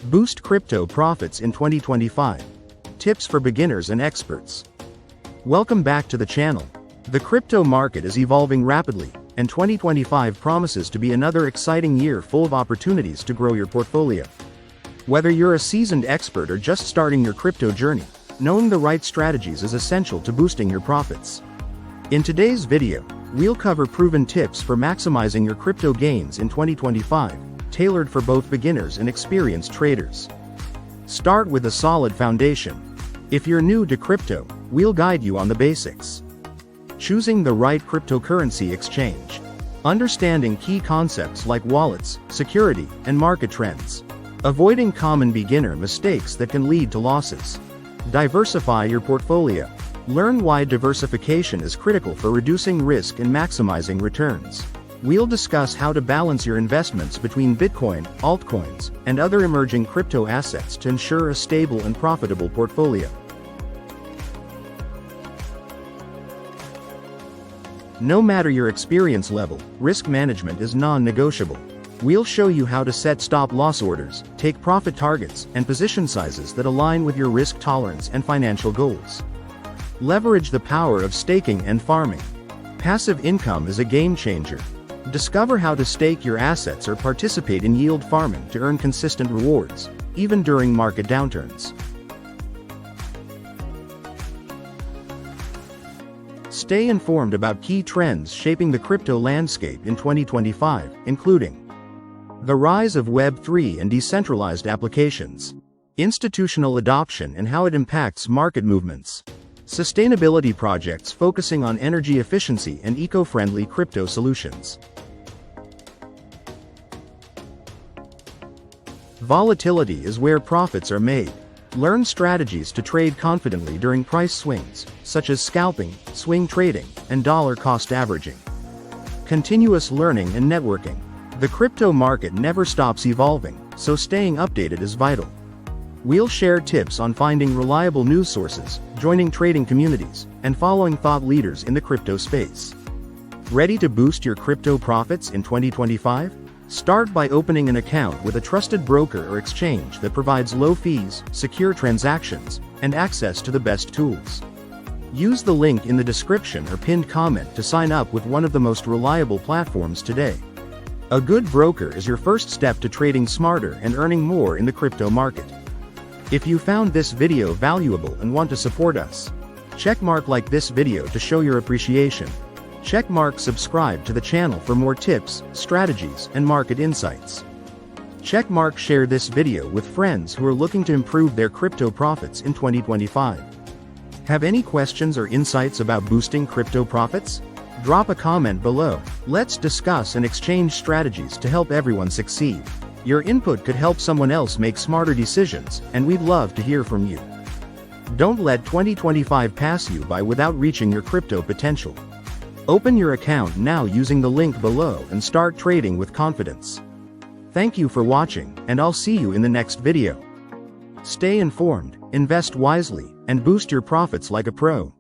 Boost crypto profits in 2025. Tips for beginners and experts. Welcome back to the channel. The crypto market is evolving rapidly, and 2025 promises to be another exciting year full of opportunities to grow your portfolio. Whether you're a seasoned expert or just starting your crypto journey, knowing the right strategies is essential to boosting your profits. In today's video, we'll cover proven tips for maximizing your crypto gains in 2025, tailored for both beginners and experienced traders. Start with a solid foundation. If you're new to crypto, we'll guide you on the basics. Choosing the right cryptocurrency exchange. Understanding key concepts like wallets, security, and market trends. Avoiding common beginner mistakes that can lead to losses. Diversify your portfolio. Learn why diversification is critical for reducing risk and maximizing returns. We'll discuss how to balance your investments between Bitcoin, altcoins, and other emerging crypto assets to ensure a stable and profitable portfolio. No matter your experience level, risk management is non-negotiable. We'll show you how to set stop-loss orders, take profit targets, and position sizes that align with your risk tolerance and financial goals. Leverage the power of staking and farming. Passive income is a game changer. Discover how to stake your assets or participate in yield farming to earn consistent rewards, even during market downturns. Stay informed about key trends shaping the crypto landscape in 2025, including the rise of Web3 and decentralized applications, institutional adoption and how it impacts market movements, sustainability projects focusing on energy efficiency and eco-friendly crypto solutions. Volatility is where profits are made. Learn strategies to trade confidently during price swings, such as scalping, swing trading, and dollar-cost averaging. Continuous learning and networking. The crypto market never stops evolving, so staying updated is vital. We'll share tips on finding reliable news sources, joining trading communities, and following thought leaders in the crypto space. Ready to boost your crypto profits in 2025? Start by opening an account with a trusted broker or exchange that provides low fees, secure transactions, and access to the best tools. Use the link in the description or pinned comment to sign up with one of the most reliable platforms today. A good broker is your first step to trading smarter and earning more in the crypto market. If you found this video valuable and want to support us, checkmark like this video to show your appreciation. Checkmark subscribe to the channel for more tips, strategies, and market insights. Checkmark share this video with friends who are looking to improve their crypto profits in 2025. Have any questions or insights about boosting crypto profits? Drop a comment below. Let's discuss and exchange strategies to help everyone succeed. Your input could help someone else make smarter decisions, and we'd love to hear from you. Don't let 2025 pass you by without reaching your crypto potential. Open your account now using the link below and start trading with confidence. Thank you for watching, and I'll see you in the next video. Stay informed, invest wisely, and boost your profits like a pro.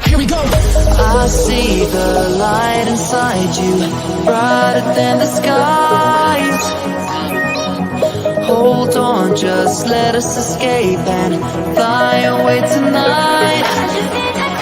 Here we go. I see the light inside you, brighter than the skies. Hold on, just let us escape and fly away tonight.